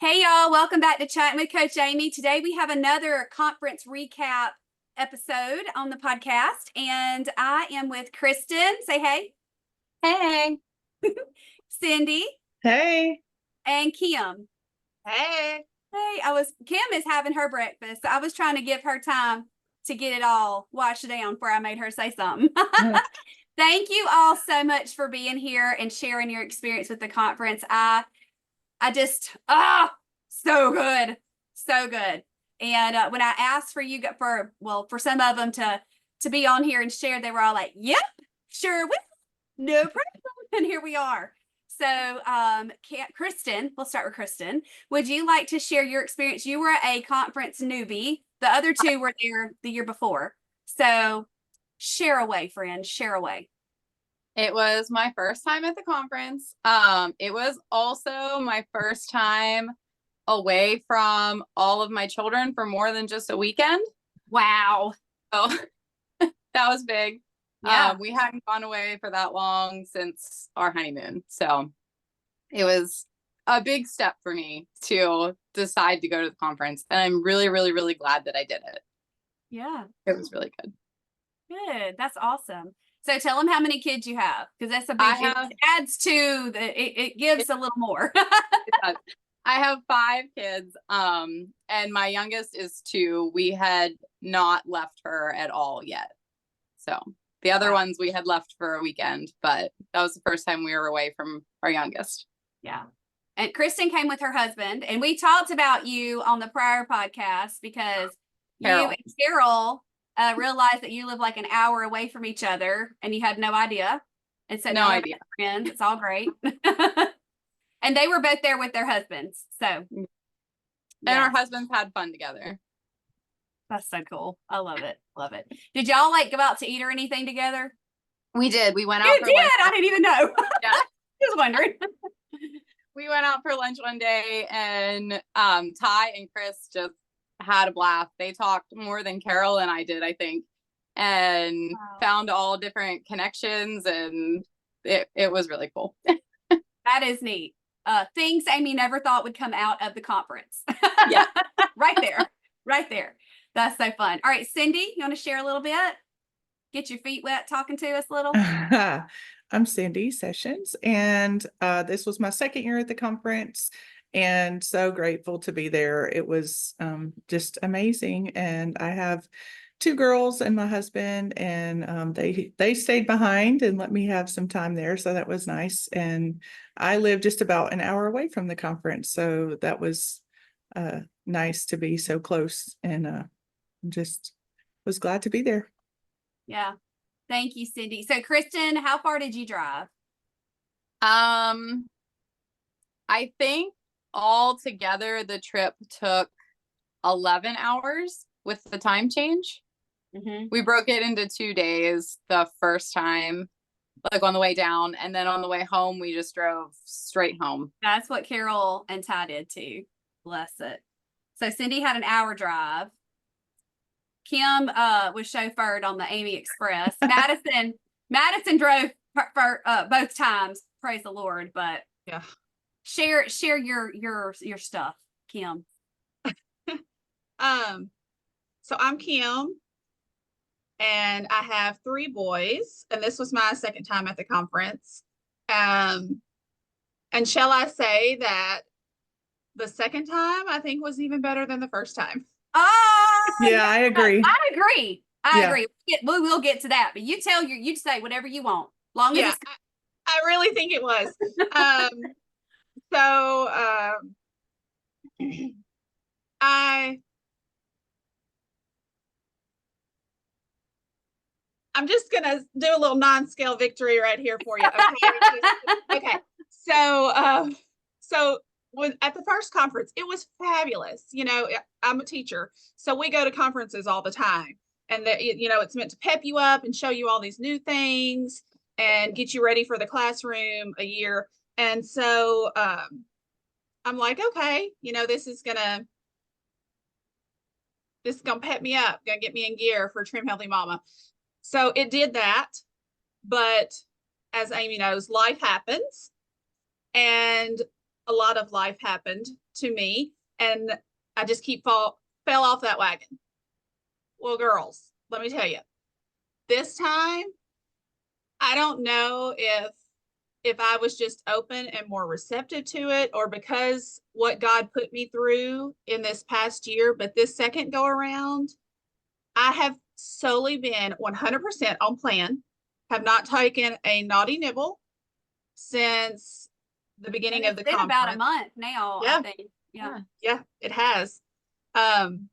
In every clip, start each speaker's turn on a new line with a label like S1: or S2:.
S1: Hey y'all, welcome back to Chatting with Coach Amy. Today we have another conference recap episode on the podcast, and I am with Kristen. Say hey.
S2: Hey.
S1: Cindy.
S3: Hey.
S1: And Kim.
S2: Hey.
S1: Hey, Kim is having her breakfast. I was trying to give her time to get it all washed down before I made her say something. Thank you all so much for being here and sharing your experience with the conference. I just, so good. So good. And when I asked for you for some of them to be on here and share, they were all like, yep, sure will. No problem. And here we are. So, Kristen, we'll start with Kristen. Would you like to share your experience? You were a conference newbie. The other two were there the year before. So share away, friend, share away.
S2: It was my first time at the conference. It was also my first time away from all of my children for more than just a weekend.
S1: Wow.
S2: So that was big.
S1: Yeah.
S2: We hadn't gone away for that long since our honeymoon. So it was a big step for me to decide to go to the conference. And I'm really, really, really glad that I did it.
S1: Yeah.
S2: It was really good.
S1: Good. That's awesome. So tell them how many kids you have, because that's a big, it adds to it gives a little more.
S2: I have 5 kids, and my youngest is 2. We had not left her at all yet. So the other ones we had left for a weekend, but that was the first time we were away from our youngest.
S1: Yeah. And Kristen came with her husband, and we talked about you on the prior podcast because
S2: Carol.
S1: You and Carol realized that you live like an hour away from each other, and you had no idea. And so
S2: no idea.
S1: Friends, it's all great. And they were both there with their husbands. So,
S2: and our husbands had fun together.
S1: That's so cool. I love it. Love it. Did y'all like go out to eat or anything together?
S2: We did. We went out.
S1: You did? I didn't even know.
S2: Yeah.
S1: Just wondering.
S2: We went out for lunch one day, and Ty and Chris just had a blast. They talked more than Carol and I did, I think, and found all different connections, and it was really cool.
S1: That is neat. Things Amy never thought would come out of the conference.
S2: Yeah.
S1: Right there. That's so fun. All right, Cindy, you want to share a little bit? Get your feet wet talking to us a little?
S3: I'm Cindy Sessions, and this was my second year at the conference, and so grateful to be there. It was just amazing, and I have 2 girls and my husband, and they stayed behind and let me have some time there, so that was nice. And I live just about an hour away from the conference, so that was nice to be so close, and just was glad to be there.
S1: Yeah. Thank you, Cindy. So Kristen, how far did you drive?
S2: I think all together the trip took 11 hours with the time change.
S1: Mm-hmm.
S2: We broke it into 2 days the first time, like on the way down, and then on the way home we just drove straight home.
S1: That's what Carol and Ty did too. Bless it. So Cindy had an hour drive. Kim was chauffeured on the Amy Express. Madison drove for both times. Praise the Lord. But
S4: yeah,
S1: share your stuff, Kim.
S4: So I'm Kim, and I have 3 boys, and this was my second time at the conference. And shall I say that the second time I think was even better than the first time?
S3: Yeah, I agree.
S1: I agree. We will get to that, but you say whatever you want. Long as
S4: I really think it was. I'm just gonna do a little non-scale victory right here for you. Okay. Okay. So when at the first conference, it was fabulous. You know, I'm a teacher, so we go to conferences all the time, and it's meant to pep you up and show you all these new things and get you ready for the classroom a year. And so I'm like, okay, this is gonna pep me up, gonna get me in gear for Trim Healthy Mama. So it did that, but as Amy knows, life happens, and a lot of life happened to me, and I just fell off that wagon. Well, girls, let me tell you, this time, I don't know if I was just open and more receptive to it, or because what God put me through in this past year, but this second go around, I have solely been 100% on plan, have not taken a naughty nibble since the beginning
S1: And
S4: of the
S1: it's been
S4: conference.
S1: about a month now,
S4: Yeah.
S1: I think. Yeah.
S4: Yeah, it has. And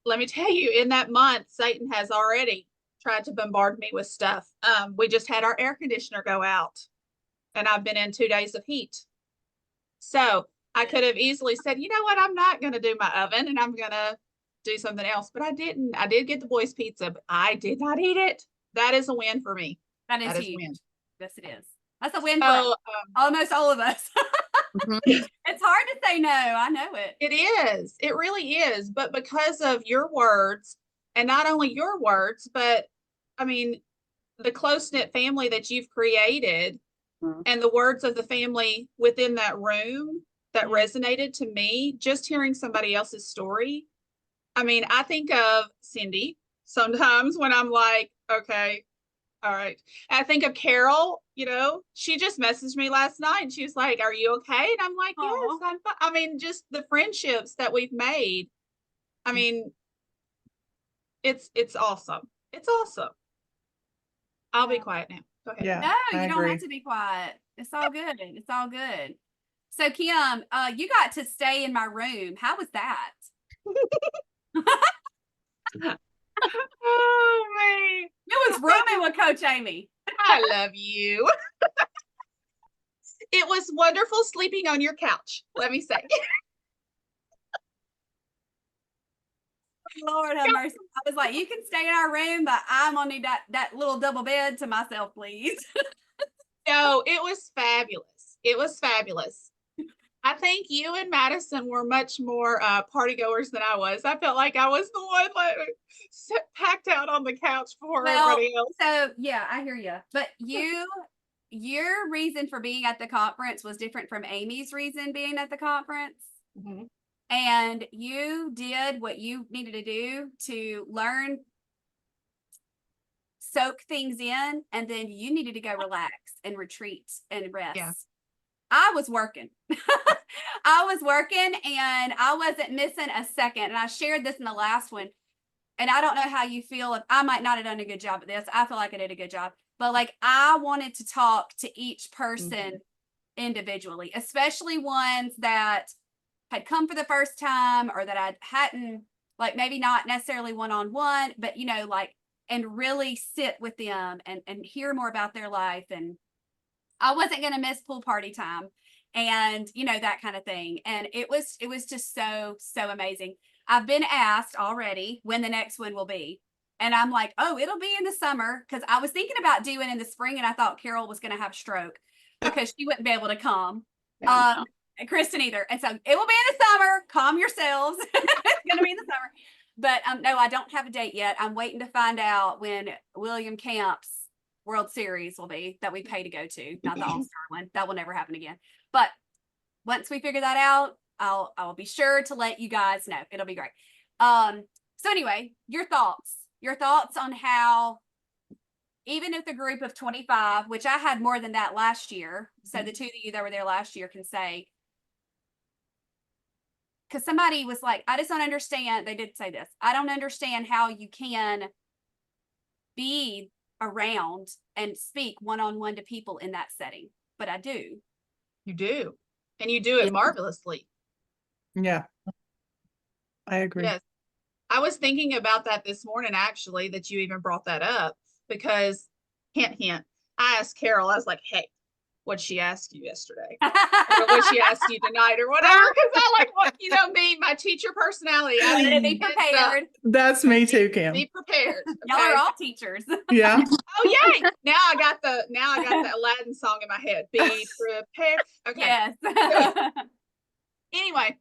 S4: let me tell you, in that month, Satan has already tried to bombard me with stuff. We just had our air conditioner go out, and I've been in 2 days of heat. So I could have easily said, you know what, I'm not going to do my oven and I'm going to do something else, but I didn't. I did get the boys' pizza, but I did not eat it. That is a win for me.
S1: That is
S4: That is a
S1: huge.
S4: win.
S1: Yes, it is. That's a win for
S4: So
S1: almost all of us. It's hard to say no. I know it.
S4: it is. It really is. But because of your words, and not only your words, but I mean, the close-knit family that you've created and the words of the family within that room that resonated to me, just hearing somebody else's story. I mean, I think of Cindy sometimes when I'm like, okay, all right. I think of Carol, she just messaged me last night and she was like, are you okay? And I'm like, yes,
S1: Aw.
S4: I'm fine. I mean, just the friendships that we've made. I mean, it's awesome. It's awesome. I'll be
S1: Yeah.
S4: quiet now. Go ahead.
S3: Yeah,
S1: No,
S3: I
S1: you don't
S3: agree.
S1: have to be quiet. It's all good. It's all good. So Kim, you got to stay in my room. How was that?
S4: Oh, man.
S1: It was rooming with Coach Amy.
S4: I love you. It was wonderful sleeping on your couch, let me say.
S1: Lord have mercy. I was like, you can stay in our room, but I'm gonna need that little double bed to myself, please.
S4: No, it was fabulous. It was fabulous. I think you and Madison were much more party goers than I was. I felt like I was the one like packed out on the couch for everybody else.
S1: So yeah, I hear you. But your reason for being at the conference was different from Amy's reason being at the conference.
S4: Mhm.
S1: And you did what you needed to do to learn, soak things in, and then you needed to go relax and retreat and rest.
S4: Yeah.
S1: I was working. I was working and I wasn't missing a second. And I shared this in the last one. And I don't know how you feel. If I might not have done a good job at this. I feel like I did a good job. But like I wanted to talk to each person individually, especially ones that had come for the first time or that I hadn't, like maybe not necessarily one-on-one, but like, and really sit with them and hear more about their life. And I wasn't going to miss pool party time and that kind of thing. And it was just so amazing. I've been asked already when the next one will be. And I'm like, oh, it'll be in the summer. Cause I was thinking about doing in the spring and I thought Carol was going to have stroke because she wouldn't be able to come. And Kristen either. And so it will be in the summer. Calm yourselves. It's going to be in the summer. But no, I don't have a date yet. I'm waiting to find out when William Camp's World Series will be that we pay to go to, not the All-Star one. That will never happen again. But once we figure that out, I'll be sure to let you guys know. It'll be great. So anyway, your thoughts on how, even if the group of 25, which I had more than that last year, so the two of you that were there last year can say, because somebody was like, I just don't understand. They did say this. I don't understand how you can be around and speak one-on-one to people in that setting. But I do.
S4: You do. And you do it marvelously.
S3: Yeah, I agree.
S4: Yes. I was thinking about that this morning, actually, that you even brought that up, because hint, I asked Carol, I was like, hey, what'd she ask you yesterday? Or what she asked you tonight or whatever? Because I like, me, my teacher personality. I mean,
S1: Be prepared.
S3: That's me too, Kim.
S4: Be prepared.
S1: Y'all
S4: Okay?
S1: are all teachers.
S3: Yeah.
S4: Oh yay! Now I got the Aladdin song in my head. Be prepared. Okay.
S1: Yes.
S4: Anyway,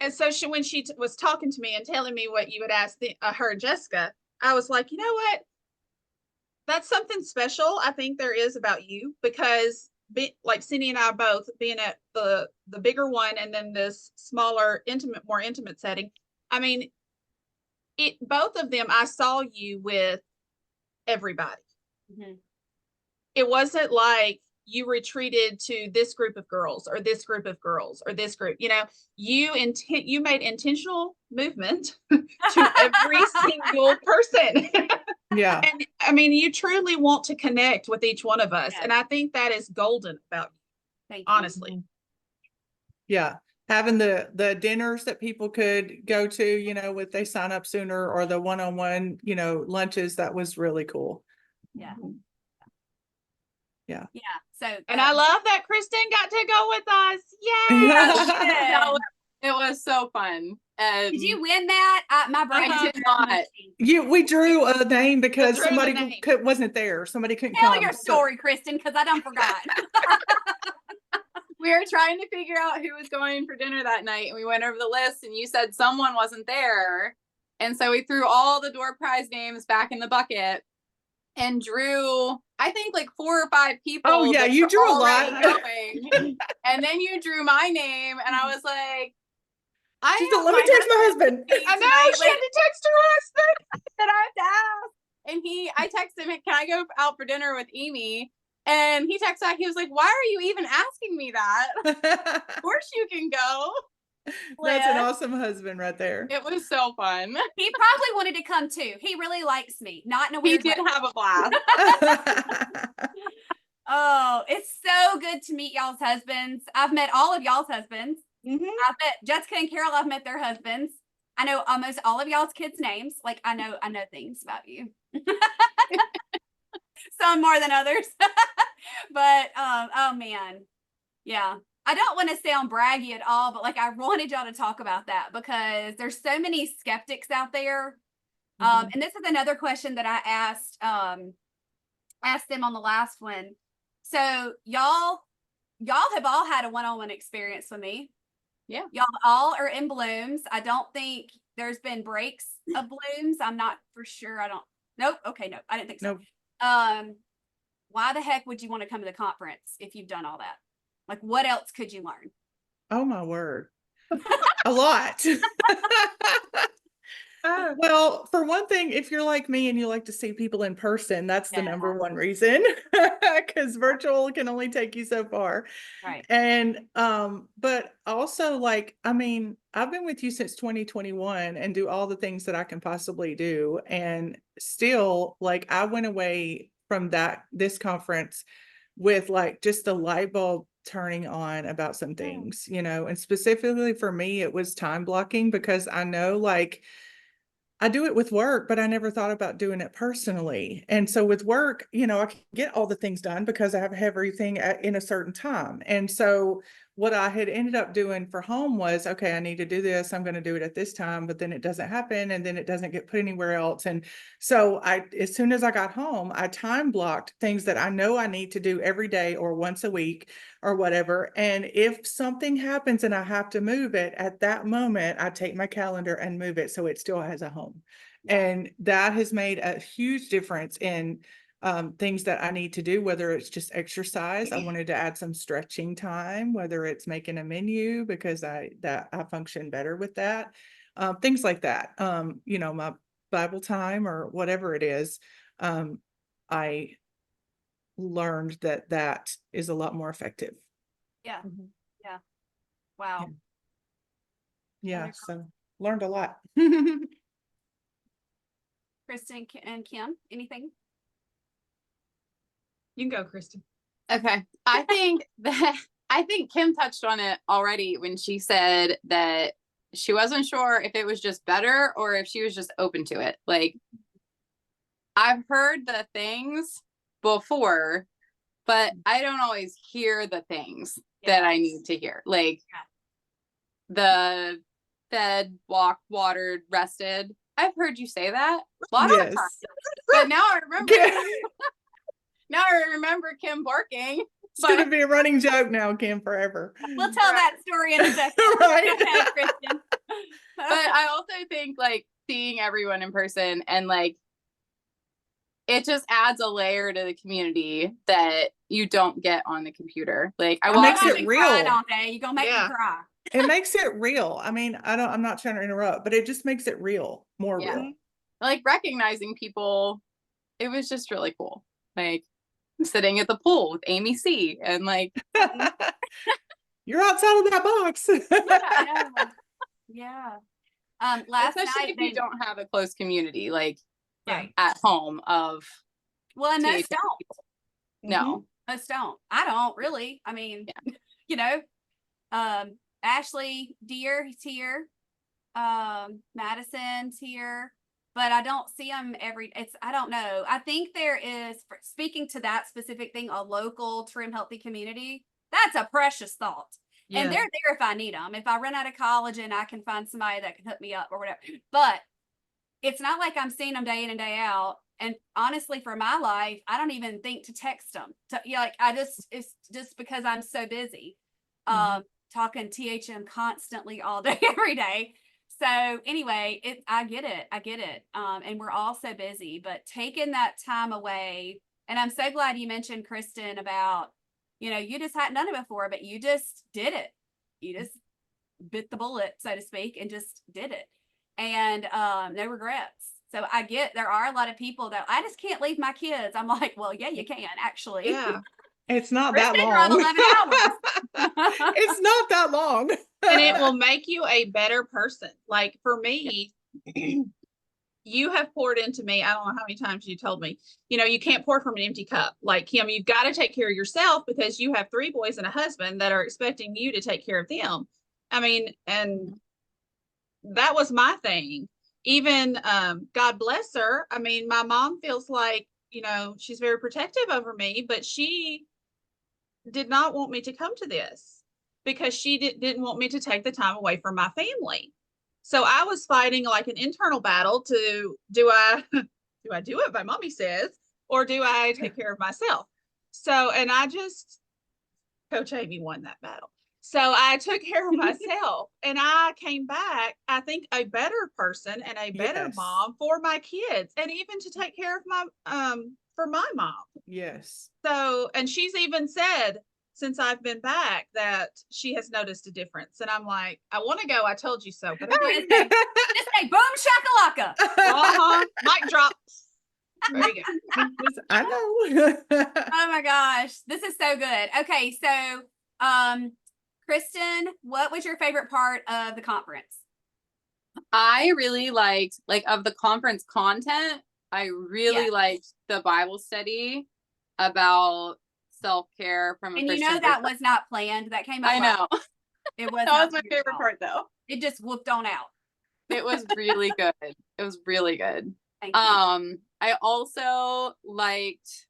S4: and so when she was talking to me and telling me what you would ask her, Jessica, I was like, you know what? That's something special I think there is about you, because like Cindy and I both being at the bigger one and then this smaller, more intimate setting. I mean, both of them, I saw you with everybody.
S1: Mhm.
S4: It wasn't like you retreated to this group of girls or this group of girls or this group. You made intentional movement to every single person.
S3: Yeah.
S4: And I mean, you truly want to connect with each one of us.
S1: Yes.
S4: And I think that is golden about you,
S1: Thank you.
S4: honestly.
S3: Yeah. Having the dinners that people could go to, if they sign up sooner, or the one-on-one, lunches, that was really cool.
S1: Yeah.
S3: Yeah.
S1: Yeah. So,
S4: And I love that Kristen got to go with us. Yay!
S1: Yeah.
S2: No, it was so fun. And
S1: Did you win that? My brain
S2: I
S1: just
S2: did not.
S3: We drew a name because
S4: drew the
S3: somebody
S4: name.
S3: wasn't there. Somebody couldn't
S1: Tell
S3: come.
S1: your story, Kristen, because I don't forgot.
S2: We were trying to figure out who was going for dinner that night, and we went over the list, and you said someone wasn't there. And so we threw all the door prize names back in the bucket and drew, I think, like 4 or 5 people.
S3: Oh, yeah,
S2: that
S3: you
S2: were
S3: drew a
S2: already
S3: lot.
S2: going. And then you drew my name, and I was like,
S3: She said, "Let me text my husband."
S4: I know, she had to text her husband.
S2: that I have to ask. And I texted him, can I go out for dinner with Amy? And he texted back, he was like, why are you even asking me that? Of course you can go.
S3: That's an
S2: Liz.
S3: awesome husband right there.
S2: It was so fun.
S1: He probably wanted to come too. He really likes me, not in a
S2: He
S1: weird
S2: did
S1: way.
S2: have a blast.
S1: Oh, it's so good to meet y'all's husbands. I've met all of y'all's husbands.
S4: Mhm.
S1: I've met Jessica and Carol. I've met their husbands. I know almost all of y'all's kids' names. Like I know things about you. Some more than others. But oh man. Yeah. I don't want to sound braggy at all, but like I wanted y'all to talk about that because there's so many skeptics out there. And this is another question that I asked them on the last one. So y'all have all had a one-on-one experience with me.
S2: Yeah.
S1: Y'all all are in blooms. I don't think there's been breaks of blooms. I'm not for sure. Nope. Okay. No, I didn't think so.
S3: Nope.
S1: Why the heck would you want to come to the conference if you've done all that? Like, what else could you learn?
S3: Oh my word. A lot. Well, for one thing, if you're like me and you like to see people in person, that's the
S1: Yeah.
S3: number one reason, because virtual can only take you so far.
S1: Right.
S3: And but also, like, I mean, I've been with you since 2021 and do all the things that I can possibly do, and still, like, I went away from this conference with like just the light bulb turning on about some things, and specifically for me, it was time blocking, because I know, like, I do it with work, but I never thought about doing it personally. And so with work, I can get all the things done because I have everything in a certain time. And so what I had ended up doing for home was, okay, I need to do this. I'm going to do it at this time, but then it doesn't happen. And then it doesn't get put anywhere else. And so as soon as I got home, I time blocked things that I know I need to do every day or once a week or whatever. And if something happens and I have to move it at that moment, I take my calendar and move it so it still has a home. And that has made a huge difference in things that I need to do, whether it's just exercise. I wanted to add some stretching time, whether it's making a menu because I function better with that. Things like that. My Bible time or whatever it is. I learned that is a lot more effective.
S1: Yeah. Yeah. Wow.
S3: Yeah. So learned a lot.
S1: Kristen and Kim, anything?
S4: You can go, Kristen.
S2: Okay. I think Kim touched on it already when she said that she wasn't sure if it was just better or if she was just open to it. Like, I've heard the things before, but I don't always hear the things that I need to hear. Like the fed, walked, watered, rested. I've heard you say that lots of times. But now I remember now I remember Kim barking.
S3: It's going to be a running joke now, Kim, forever.
S1: We'll tell that story in a second.
S3: Right.
S1: Okay, Kristen.
S2: But I also think, like, seeing everyone in person and, like, it just adds a layer to the community that you don't get on the computer. Like I
S3: It
S1: You're
S3: makes
S1: gonna
S3: it
S1: be
S3: real.
S1: crying all day. You're gonna make me
S4: Yeah.
S1: cry.
S3: It makes it real. I mean, I'm not trying to interrupt, but it just makes it real, more
S2: Yeah.
S3: real.
S2: like recognizing people. It was just really cool. Like sitting at the pool with Amy C. and like
S3: You're outside of that box.
S1: Yeah. Yeah. Last
S2: especially
S1: night
S2: if you don't have a close community like
S1: right.
S2: at home of
S1: Well, and most
S2: THM.
S1: don't.
S2: No.
S1: Most don't. I don't really. I mean, you know, Ashley Deer, he's here. Madison's here, but I don't see them I don't know. I think there is, speaking to that specific thing, a local trim healthy community. That's a precious thought. And they're there if I need them. If I run out of college and I can find somebody that can hook me up or whatever. But it's not like I'm seeing them day in and day out. And honestly, for my life, I don't even think to text them. It's just because I'm so busy, talking THM constantly all day, every day. So anyway, I get it. And we're all so busy, but taking that time away. And I'm so glad you mentioned, Kristen, about, you just hadn't done it before, but you just did it. You just bit the bullet, so to speak, and just did it. And no regrets. So there are a lot of people that I just can't leave my kids. I'm like, well, yeah, you can actually.
S4: Yeah.
S3: It's not
S1: Kristen
S3: that
S1: drove
S3: long.
S1: 11 hours.
S3: It's not that long.
S4: And it will make you a better person. Like for me, you have poured into me. I don't know how many times you told me, you can't pour from an empty cup. Like Kim, you've got to take care of yourself because you have 3 boys and a husband that are expecting you to take care of them. I mean, and that was my thing. Even God bless her. I mean, my mom feels like, she's very protective over me, but she did not want me to come to this because she didn't want me to take the time away from my family. So I was fighting like an internal battle to do I do what my mommy says, or do I take care of myself? So, and Coach Amy won that battle. So I took care of myself and I came back, I think, a better person and a better mom for my kids, and even to take care of for my mom.
S3: Yes.
S4: So, and she's even said since I've been back that she has noticed a difference. And I'm like, I want to go. I told you so. But
S1: Just say boom shakalaka.
S4: Mic drop. There you go.
S3: I know.
S1: Oh my gosh, this is so good. Okay, so Kristen, what was your favorite part of the conference?
S2: I really liked, of the conference content, I really liked the Bible study about self-care from a Christian
S1: that was not planned. That came up.
S2: I know.
S1: It was.
S2: That was my favorite part, though.
S1: It just whooped on out.
S2: It was really good. It was really good.
S1: Thank you.
S2: I also liked,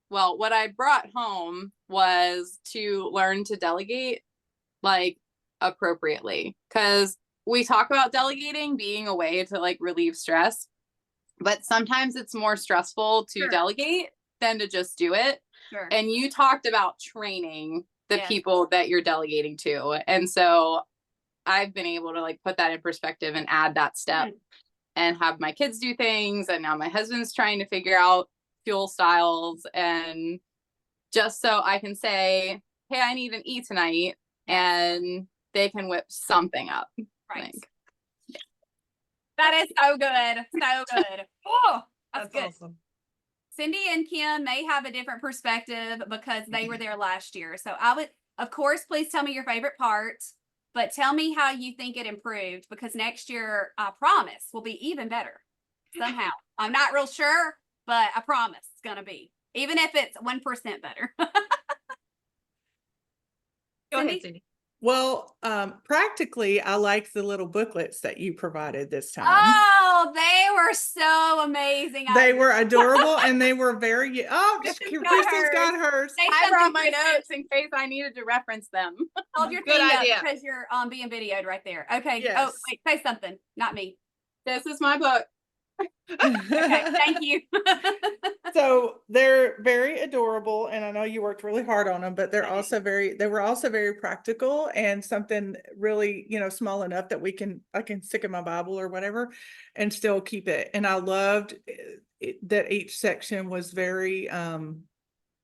S2: what I brought home was to learn to delegate appropriately, because we talk about delegating being a way to relieve stress, but sometimes it's more stressful to delegate than to just do it.
S1: Sure.
S2: And you talked about training the people that you're delegating to. And so I've been able to put that in perspective and add that step and have my kids do things. And now my husband's trying to figure out fuel styles, and just so I can say, hey, I need an E tonight, and they can whip something up.
S1: Right. That is so good. So good. Oh, that's good.
S4: Awesome.
S1: Cindy and Kim, they have a different perspective because they were there last year. So I would, of course, please tell me your favorite part, but tell me how you think it improved, because next year, I promise, will be even better somehow. I'm not real sure, but I promise it's going to be, even if it's 1% better.
S4: Go ahead, Cindy.
S3: Well, practically, I like the little booklets that you provided this time.
S1: Oh, they were so amazing.
S3: They were adorable, and they were very, Kristen's got hers.
S2: I brought my notes in case I needed to reference them.
S1: Hold your
S4: Good
S1: thing
S4: idea.
S1: up because you're being videoed right there. Okay.
S3: Yes.
S1: Oh, wait, say something. Not me.
S2: This is my book.
S1: Okay, thank you.
S3: So they're very adorable, and I know you worked really hard on them, but they were also very practical, and something really, small enough that I can stick in my Bible or whatever and still keep it. And I loved that each section was very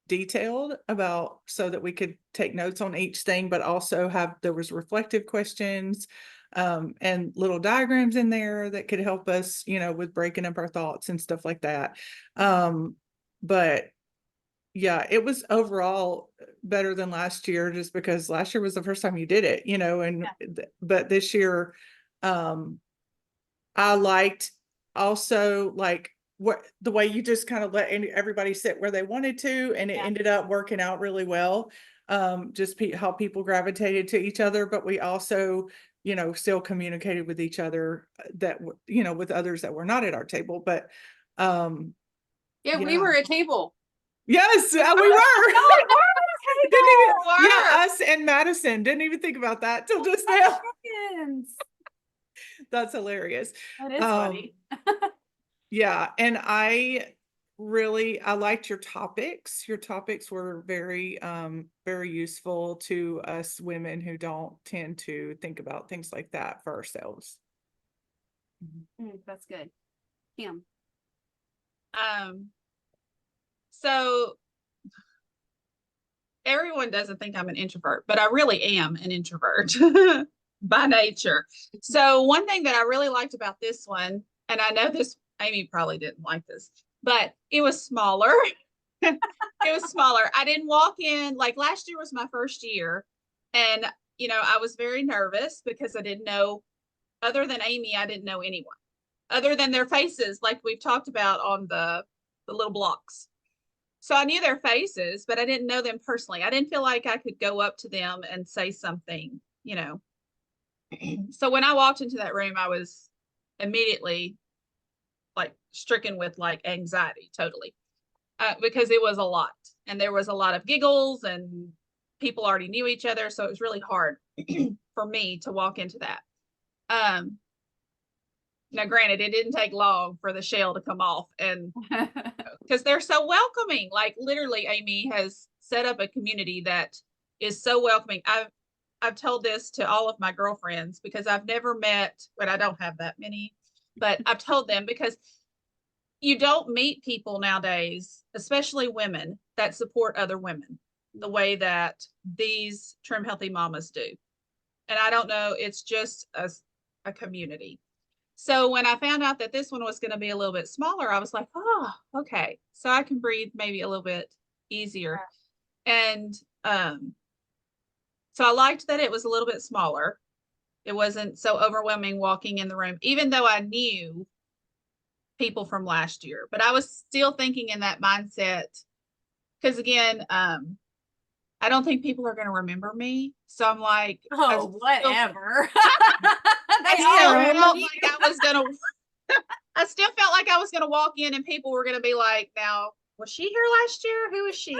S3: detailed about, so that we could take notes on each thing, but also there was reflective questions and little diagrams in there that could help us, with breaking up our thoughts and stuff like that. But yeah, it was overall better than last year, just because last year was the first time you did it, and but this year, I liked also like the way you just kind of let everybody sit where they wanted to, and it ended up working out really well. Just how people gravitated to each other, but we also, still communicated with each other that, with others that were not at our table, but
S2: We were a table.
S3: yes, we were. Us and Madison didn't even think about that till just now. That's hilarious.
S1: That is funny.
S3: Yeah, and I liked your topics. Your topics were very very useful to us women who don't tend to think about things like that for ourselves.
S1: That's good. Kim.
S4: So everyone doesn't think I'm an introvert, but I really am an introvert by nature. So one thing that I really liked about this one, and I know Amy probably didn't like this, but it was smaller. It was smaller. I didn't walk in, like last year was my first year, and I was very nervous because I didn't know, other than Amy, I didn't know anyone other than their faces, like we've talked about on the little blocks. So I knew their faces, but I didn't know them personally. I didn't feel like I could go up to them and say something, So when I walked into that room, I was immediately like stricken with like anxiety, totally, because it was a lot, and there was a lot of giggles, and people already knew each other, so it was really hard for me to walk into that. Now, granted, it didn't take long for the shell to come off, and because they're so welcoming. Like literally, Amy has set up a community that is so welcoming. I've told this to all of my girlfriends because I've never met, but I don't have that many, but I've told them because you don't meet people nowadays, especially women, that support other women the way that these Trim Healthy Mamas do. And I don't know, it's just a community. So when I found out that this one was going to be a little bit smaller, I was like, oh, okay. So I can breathe maybe a little bit easier. And so I liked that it was a little bit smaller. It wasn't so overwhelming walking in the room, even though I knew people from last year. But I was still thinking in that mindset, because again, I don't think people are going to remember me. So I'm like,
S1: oh, whatever.
S4: I still felt like I was going to walk in and people were going to be like, now, was she here last year? Who is she?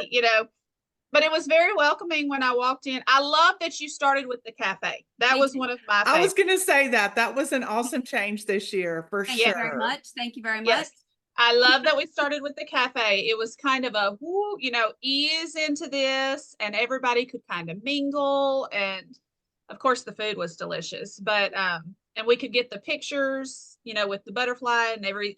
S4: But it was very welcoming when I walked in. I love that you started with the cafe. That was one of my favorites.
S3: I was going to say that was an awesome change this year for sure.
S1: Thank you very much. Thank you very much.
S4: Yes. I love that we started with the cafe. It was kind of a, ease into this, and everybody could kind of mingle. And of course the food was delicious, but, and we could get the pictures, with the butterfly and every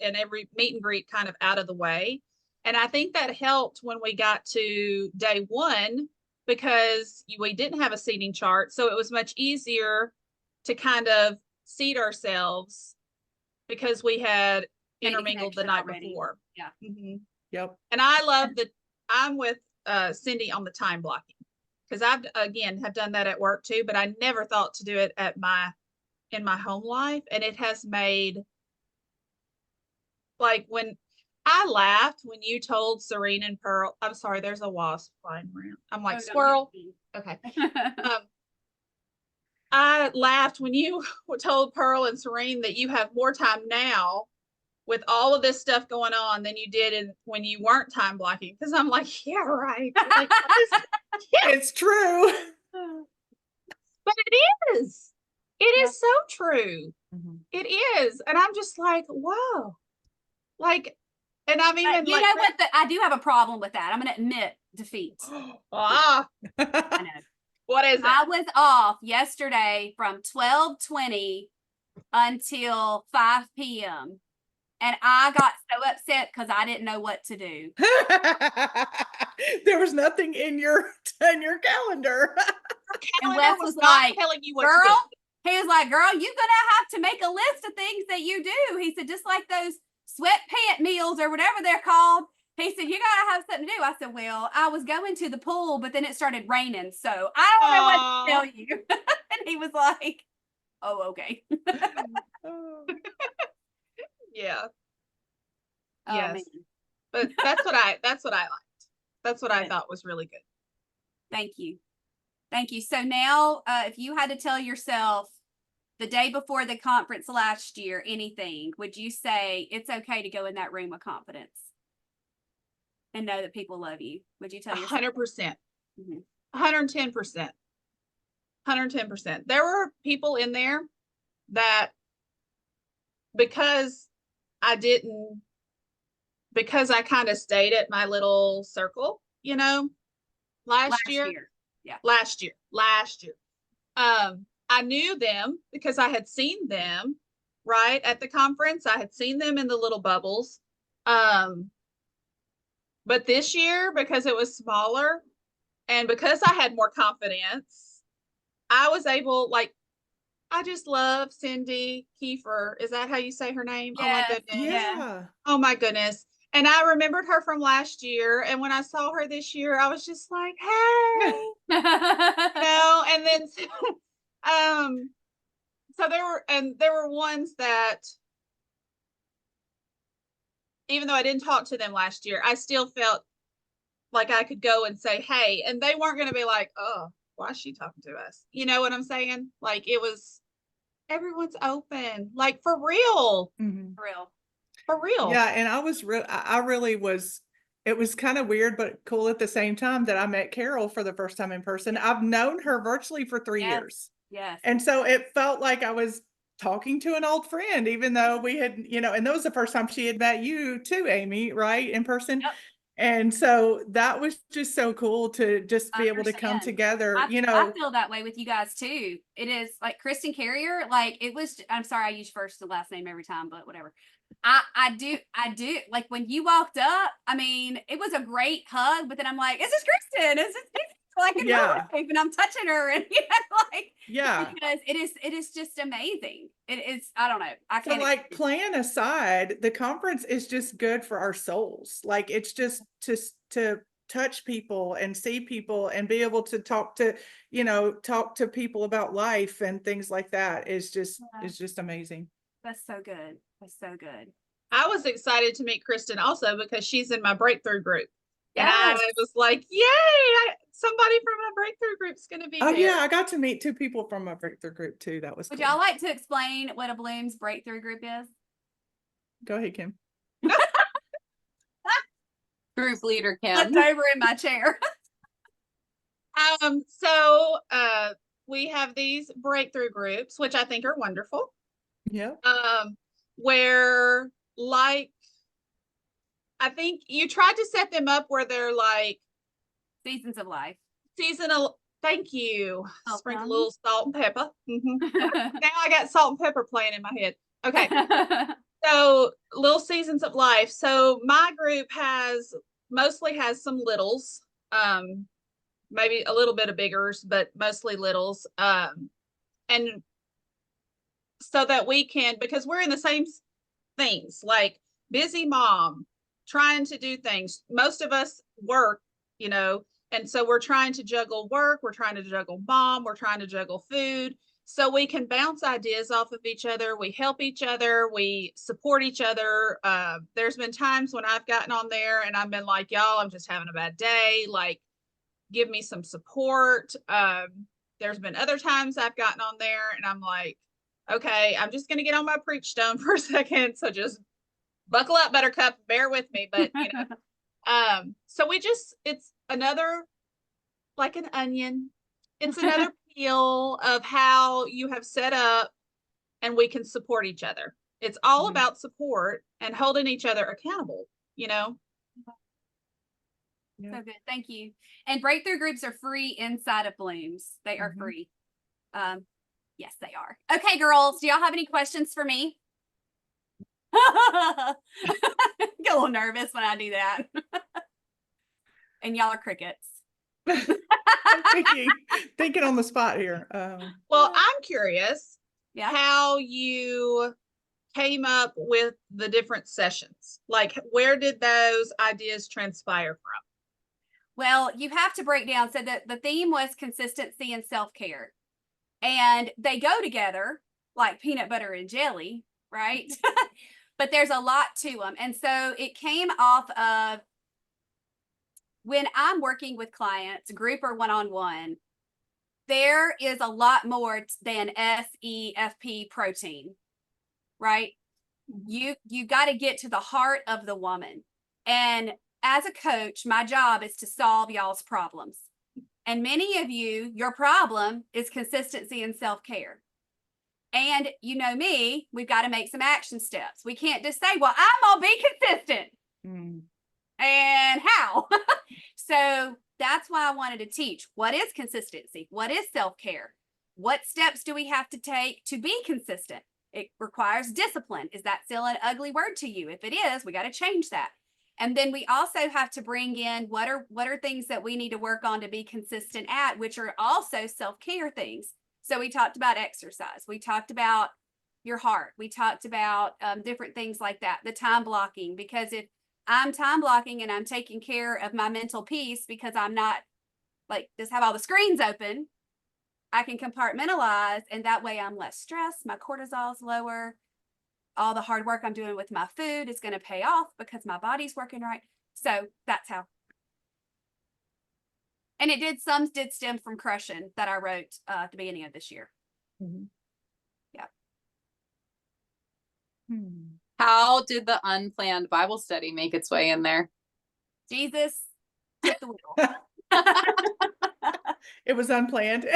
S4: meet and greet kind of out of the way. And I think that helped when we got to day one, because we didn't have a seating chart. So it was much easier to kind of seat ourselves because we had intermingled the night already. Before.
S1: Yeah.
S4: Mm-hmm.
S3: Yep.
S4: And I love that I'm with Cindy on the time blocking, because I've have done that at work too, but I never thought to do it in my home life. And it has made, like, when I laughed when you told Serene and Pearl, I'm sorry, there's a wasp flying around. I'm like, squirrel. Okay. I laughed when you told Pearl and Serene that you have more time now with all of this stuff going on than you did when you weren't time blocking. Because I'm like, yeah, right. Like,
S3: it's true.
S4: But it is. It is so true. Mm-hmm. It is. And I'm just like, whoa. Like, and I'm even
S1: you know what? I do have a problem with that. I'm going to admit defeat.
S4: I know. What is it?
S1: I was off yesterday from 12:20 until 5 p.m. And I got so upset because I didn't know what to do.
S3: There was nothing in your calendar.
S1: And
S4: Calendar
S1: Wes
S4: was
S1: was
S4: not
S1: like,
S4: telling you what to
S1: girl,
S4: do.
S1: he was like, girl, you're gonna have to make a list of things that you do. He said, just like those sweatpant meals or whatever they're called. He said, you gotta have something to do. I said, well, I was going to the pool, but then it started raining, so I don't know what to tell you. And he was like, oh, okay.
S3: Oh.
S4: Yeah.
S1: Oh,
S4: Yes.
S1: man.
S4: But that's what I liked. That's what I
S1: Good.
S4: thought was really good.
S1: Thank you. Thank you. So now, if you had to tell yourself the day before the conference last year, anything, would you say it's okay to go in that room with confidence and know that people love you? Would you tell yourself?
S4: 100%.
S1: Mhm.
S4: 110%. 110%. There were people in there that because I kind of stayed at my little circle, last year.
S1: Yeah.
S4: Last year. I knew them because I had seen them right at the conference. I had seen them in the little bubbles. But this year, because it was smaller and because I had more confidence, I was able, I just love Cindy Kiefer. Is that how you say her name? Oh my
S1: Yes.
S4: goodness.
S3: Yeah.
S4: Oh my goodness. And I remembered her from last year. And when I saw her this year, I was just like, hey, and then so there were ones that even though I didn't talk to them last year, I still felt like I could go and say, hey, and they weren't going to be like, oh, why is she talking to us? You know what I'm saying? Like it was, everyone's open, like for real,
S3: Mhm.
S1: Real.
S4: for real.
S3: Yeah, and I really was. It was kind of weird, but cool at the same time that I met Carol for the first time in person. I've known her virtually for 3
S1: Yes.
S3: years.
S1: Yes.
S3: And so it felt like I was talking to an old friend, even though we had, and that was the first time she had met you too, Amy, right? In person.
S1: Yep.
S3: And so that was just so cool to just be able to come
S1: Understand.
S3: together,
S1: I feel that way with you guys too. It is like Kristen Carrier, like it was, I'm sorry, I use first and last name every time, but whatever. I do like when you walked up, I mean, it was a great hug, but then I'm like, is this Kristen? Is this like in real
S3: Yeah.
S1: life? And I'm touching her and like
S3: Yeah.
S1: because it is just amazing. It is, I don't know. I
S3: So
S1: can't
S3: like
S1: explain.
S3: plan aside, the conference is just good for our souls. Like it's just to touch people and see people and be able to talk to people about life and things like that is just amazing.
S1: That's so good. That's so good.
S4: I was excited to meet Kristen also because she's in my breakthrough group. And
S1: Yes.
S4: I was like, yay, somebody from my breakthrough group's going to be
S3: Oh
S4: there.
S3: yeah, I got to meet 2 people from my breakthrough group too. That was
S1: Would
S3: cool.
S1: y'all like to explain what a Bloom's breakthrough group is?
S3: Go ahead, Kim.
S2: Group leader
S1: Left
S2: Kim.
S1: over in my chair.
S4: So we have these breakthrough groups, which I think are wonderful.
S3: Yeah.
S4: Where I think you tried to set them up where they're like
S1: Seasons of life.
S4: seasonal. Thank you.
S1: Welcome.
S4: Sprinkle a little salt and pepper. Now I got salt and pepper playing in my head. Okay. So little seasons of life. So my group mostly has some littles, maybe a little bit of biggers, but mostly littles. And so that we can, because we're in the same things, like busy mom, trying to do things. Most of us work, and so we're trying to juggle work, we're trying to juggle mom, we're trying to juggle food. So we can bounce ideas off of each other. We help each other. We support each other. There's been times when I've gotten on there and I've been like, y'all, I'm just having a bad day. Like, give me some support. There's been other times I've gotten on there and I'm like, okay, I'm just going to get on my preach stone for a second. So just buckle up, Buttercup, bear with me. But, so it's another, like an onion. It's another peel of how you have set up and we can support each other. It's all about support and holding each other accountable,
S3: Yeah.
S1: So good. Thank you. And breakthrough groups are free inside of Bloom's. They are free. Yes, they are. Okay, girls, do y'all have any questions for me? Get a little nervous when I do that. And y'all are crickets.
S3: I'm thinking on the spot here.
S4: Well, I'm curious
S1: Yeah.
S4: how you came up with the different sessions. Like, where did those ideas transpire from?
S1: Well, you have to break down. So the theme was consistency and self-care. And they go together like peanut butter and jelly, right? But there's a lot to them. And so it came off of when I'm working with clients, group or one-on-one, there is a lot more than SEFP protein, right? You got to get to the heart of the woman. And as a coach, my job is to solve y'all's problems. And many of you, your problem is consistency and self-care. And you know me, we've got to make some action steps. We can't just say, well, I'm going to be consistent. And how? So that's why I wanted to teach what is consistency? What is self-care? What steps do we have to take to be consistent? It requires discipline. Is that still an ugly word to you? If it is, we got to change that. And then we also have to bring in what are things that we need to work on to be consistent at, which are also self-care things. So we talked about exercise. We talked about your heart. We talked about different things like that. The time blocking, because if I'm time blocking and I'm taking care of my mental peace because I'm not like just have all the screens open, I can compartmentalize, and that way I'm less stressed. My cortisol's lower. All the hard work I'm doing with my food is going to pay off because my body's working right. So that's how. And it did stem from Crushing that I wrote at the beginning of this year. Yeah.
S2: How did the unplanned Bible study make its way in there?
S1: Jesus took the wheel.
S3: It was unplanned.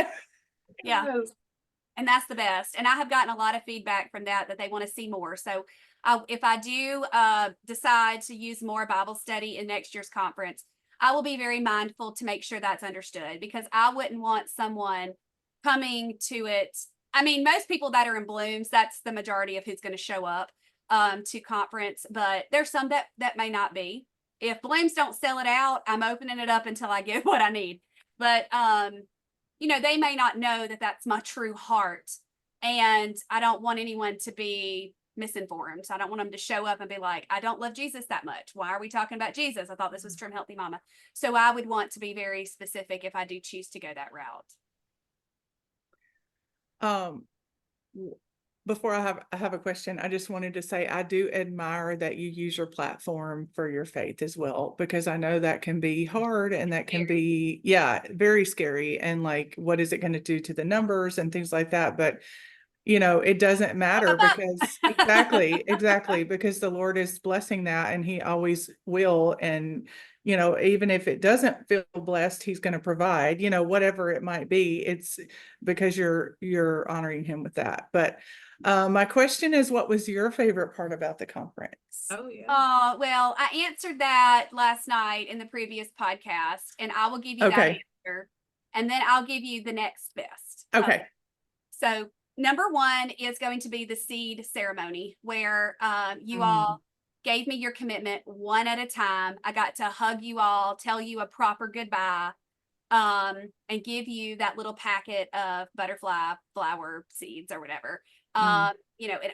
S1: Yeah. And that's the best. And I have gotten a lot of feedback from that they want to see more. So if I do decide to use more Bible study in next year's conference, I will be very mindful to make sure that's understood, because I wouldn't want someone coming to it. I mean, most people that are in Blooms, that's the majority of who's going to show up to conference, but there's some that may not be. If Blooms don't sell it out, I'm opening it up until I get what I need. But they may not know that that's my true heart. And I don't want anyone to be misinformed. So I don't want them to show up and be like, I don't love Jesus that much. Why are we talking about Jesus? I thought this was from Healthy Mama. So I would want to be very specific if I do choose to go that route.
S3: Before I have a question, I just wanted to say I do admire that you use your platform for your faith as well, because I know that can be hard and that can be, very scary. And like, what is it going to do to the numbers and things like that? But it doesn't matter because exactly, because the Lord is blessing that, and he always will. And, even if it doesn't feel blessed, he's going to provide, whatever it might be. It's because you're honoring him with that. But my question is, what was your favorite part about the conference?
S4: Oh, yeah.
S1: Well, I answered that last night in the previous podcast, and I will give you that answer, and then I'll give you the next best.
S3: Okay.
S1: So number one is going to be the seed ceremony, where you all gave me your commitment one at a time. I got to hug you all, tell you a proper goodbye, and give you that little packet of butterfly flower seeds or whatever. And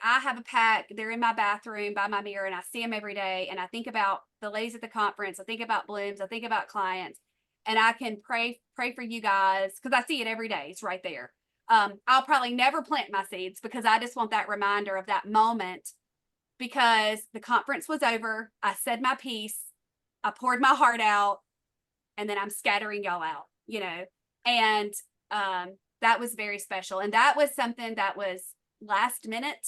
S1: I have a pack. They're in my bathroom by my mirror, and I see them every day. And I think about the ladies at the conference. I think about Blooms. I think about clients, and I can pray for you guys because I see it every day. It's right there. I'll probably never plant my seeds because I just want that reminder of that moment, because the conference was over. I said my piece. I poured my heart out, and then I'm scattering y'all out, and that was very special. And that was something that was last minute,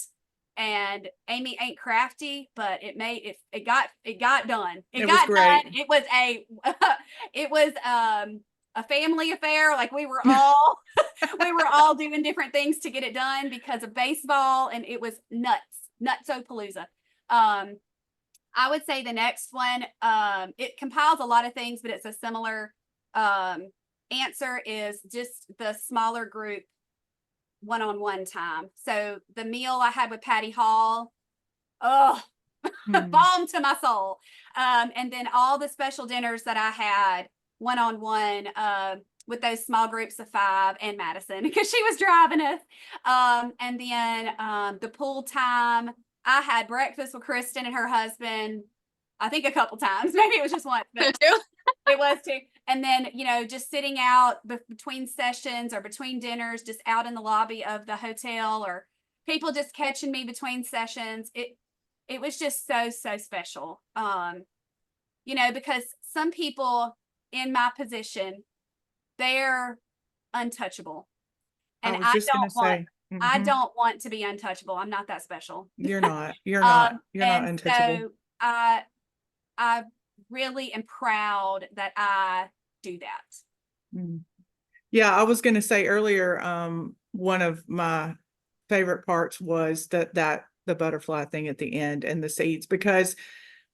S1: and Amy ain't crafty, but it got done. It got
S3: great.
S1: done. It was a family affair. Like we were all doing different things to get it done because of baseball, and it was nutsopalooza. I would say the next one, it compiles a lot of things, but it's a similar answer, is just the smaller group one-on-one time. So the meal I had with Patty Hall, Oh,
S3: Hmm.
S1: balm to my soul. And then all the special dinners that I had one-on-one with those small groups of 5 and Madison because she was driving us. And then the pool time. I had breakfast with Kristen and her husband, I think a couple times. Maybe it was just once, but it was too. And then, just sitting out between sessions or between dinners, just out in the lobby of the hotel, or people just catching me between sessions. It was just so, so special. Because some people in my position, they're untouchable. And
S3: I was just gonna say,
S1: I
S3: mhm.
S1: don't want to be untouchable. I'm not that special.
S3: You're not
S1: And
S3: untouchable.
S1: so I really am proud that I do that.
S3: Mm. Yeah, I was gonna say earlier, one of my favorite parts was that the butterfly thing at the end and the seeds, because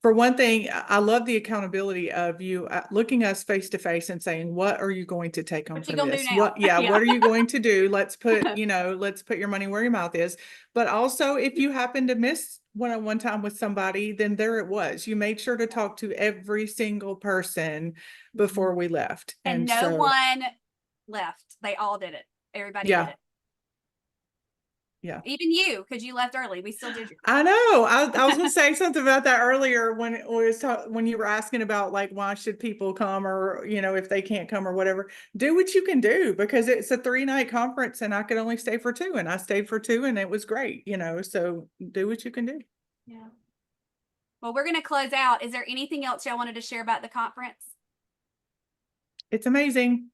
S3: for one thing, I love the accountability of you looking us face to face and saying, what are you going to take home
S1: What you
S3: from
S1: gonna do
S3: this?
S1: now?
S3: What
S1: Yeah.
S3: are you going to do? Let's put your money where your mouth is. But also, if you happen to miss one-on-one time with somebody, then there it was. You made sure to talk to every single person before we left.
S1: And no
S3: so,
S1: one left. They all did it. Everybody
S3: yeah.
S1: did it.
S3: Yeah.
S1: Even you, because you left early. We still did your.
S3: I know. I was going to say something about that earlier when it was when you were asking about like why should people come, or if they can't come or whatever. Do what you can do, because it's a 3-night conference and I could only stay for 2, and I stayed for 2 and it was great. So do what you can do.
S1: Yeah. Well, we're going to close out. Is there anything else y'all wanted to share about the conference?
S3: It's amazing.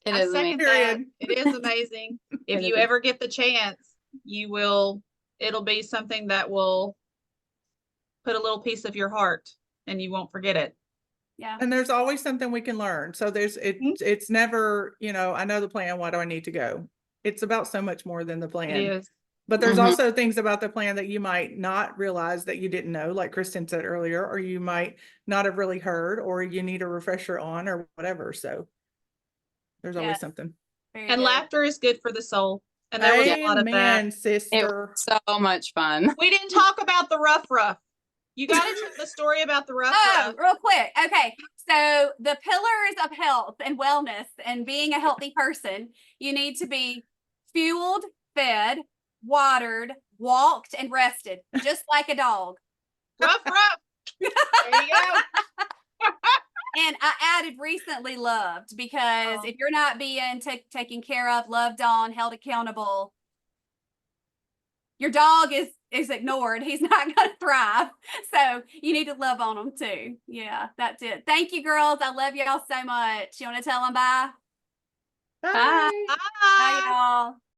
S2: It
S4: I
S2: is
S4: second
S2: amazing.
S4: that.
S3: Period.
S4: It is amazing. If
S2: It
S4: you
S2: is
S4: ever get the chance, it'll be something that will put a little piece of your heart and you won't forget it.
S1: Yeah.
S3: And there's always something we can learn. So it's never, I know the plan. Why do I need to go? It's about so much more than the plan.
S4: It is.
S3: But there's
S2: Mhm.
S3: also things about the plan that you might not realize that you didn't know, like Kristen said earlier, or you might not have really heard, or you need a refresher on, or whatever. So there's always
S1: Yes.
S3: something.
S1: Very
S4: And
S1: good.
S4: laughter is good for the soul. And there was a lot of that.
S3: Amen,
S2: It
S3: sister.
S2: was so much fun.
S4: We didn't talk about the rough. You got into the story about the rough.
S1: Oh, real quick. Okay. So the pillars of health and wellness and being a healthy person, you need to be fueled, fed, watered, walked, and rested, just like a dog.
S4: Rough. There you go.
S1: And I added recently loved, because if you're not being taken care of, loved on, held accountable, your dog is ignored. He's not going to thrive. So you need to love on them too. Yeah, that's it. Thank you, girls. I love y'all so much. You want to tell them bye?
S3: Bye.
S2: Bye.
S1: Bye, y'all.